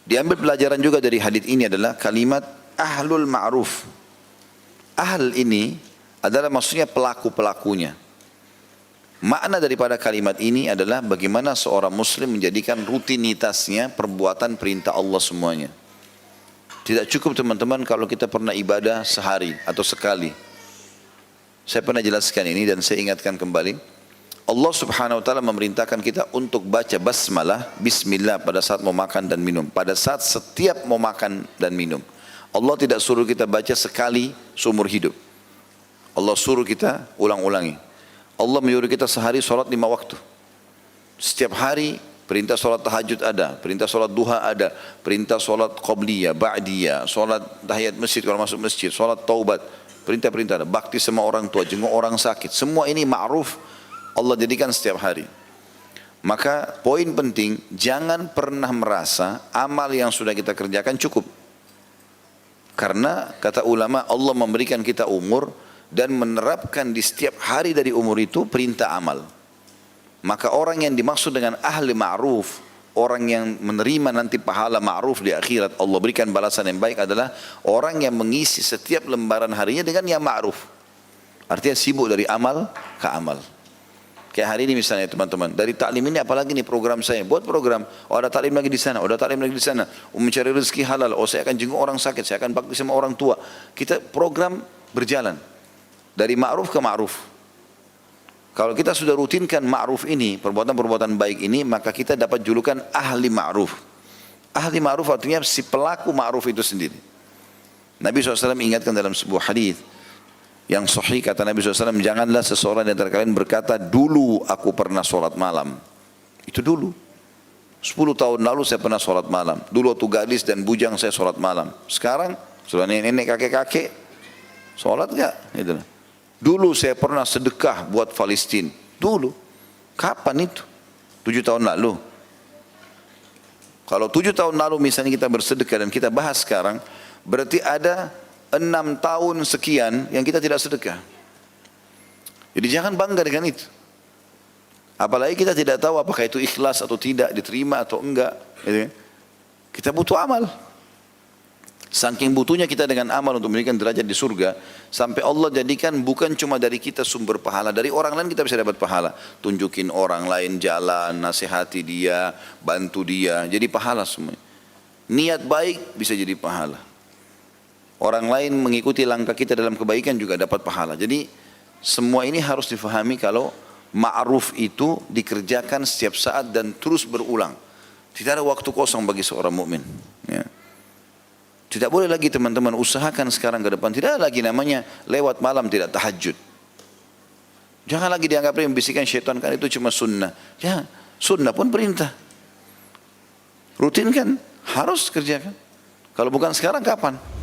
Diambil pelajaran juga dari hadits ini adalah kalimat ahlul ma'ruf. Ahl ini adalah maksudnya pelaku-pelakunya. Makna daripada kalimat ini adalah bagaimana seorang muslim menjadikan rutinitasnya perbuatan perintah Allah semuanya. Tidak cukup teman-teman kalau kita pernah ibadah sehari atau sekali. Saya pernah jelaskan ini dan saya ingatkan kembali. Allah subhanahu wa ta'ala memerintahkan kita untuk baca basmalah, bismillah pada saat mau makan dan minum. Pada saat setiap mau makan dan minum. Allah tidak suruh kita baca sekali seumur hidup. Allah suruh kita ulang-ulangi. Allah menyuruh kita sehari sholat 5 waktu. Setiap hari perintah sholat tahajud ada, perintah sholat duha ada, perintah sholat qabliyah, ba'diyah, sholat tahiyat masjid kalau masuk masjid, sholat taubat, perintah-perintah ada, bakti sama orang tua, jenguk orang sakit, semua ini ma'ruf Allah jadikan setiap hari. Maka poin penting, jangan pernah merasa amal yang sudah kita kerjakan cukup. Karena kata ulama Allah memberikan kita umur dan menerapkan di setiap hari dari umur itu perintah amal. Maka orang yang dimaksud dengan ahli ma'ruf, orang yang menerima nanti pahala ma'ruf di akhirat, Allah berikan balasan yang baik adalah orang yang mengisi setiap lembaran harinya dengan yang ma'ruf. Artinya sibuk dari amal ke amal. Kayak hari ini misalnya teman-teman, dari taklim ini apalagi nih program saya, buat program, oh ada taklim lagi di sana, oh ada taklim lagi di sana, mencari rezeki halal, oh saya akan jenguk orang sakit, saya akan bakti sama orang tua. Kita program berjalan dari ma'ruf ke ma'ruf. Kalau kita sudah rutinkan ma'ruf ini, perbuatan-perbuatan baik ini, maka kita dapat julukan ahli ma'ruf. Ahli ma'ruf artinya si pelaku ma'ruf itu sendiri. Nabi SAW ingatkan dalam sebuah hadis yang sahih, kata Nabi SAW, janganlah seseorang di antara kalian berkata, dulu aku pernah sholat malam. Itu dulu. 10 tahun lalu saya pernah sholat malam. Dulu waktu gadis dan bujang saya sholat malam. Sekarang, sudah nenek kakek-kakek, sholat enggak? Gitu. Dulu saya pernah sedekah buat Palestina. Dulu. Kapan itu? 7 tahun lalu. Kalau 7 tahun lalu misalnya kita bersedekah dan kita bahas sekarang, berarti ada 6 tahun sekian yang kita tidak sedekah. Jadi jangan bangga dengan itu. Apalagi kita tidak tahu apakah itu ikhlas atau tidak, diterima atau enggak. Kita butuh amal. Saking butuhnya kita dengan amal untuk memberikan derajat di surga, sampai Allah jadikan bukan cuma dari kita sumber pahala, dari orang lain kita bisa dapat pahala. Tunjukin orang lain jalan, nasihati dia, bantu dia, jadi pahala semua. Niat baik bisa jadi pahala. Orang lain mengikuti langkah kita dalam kebaikan juga dapat pahala. Jadi semua ini harus difahami kalau ma'ruf itu dikerjakan setiap saat dan terus berulang. Tidak ada waktu kosong bagi seorang mukmin. Ya. Tidak boleh lagi teman-teman usahakan sekarang ke depan. Tidak ada lagi namanya lewat malam tidak tahajud. Jangan lagi dianggap membisikkan syaitan kan itu cuma sunnah. Ya, sunnah pun perintah. Rutin kan harus kerjakan. Kalau bukan sekarang kapan?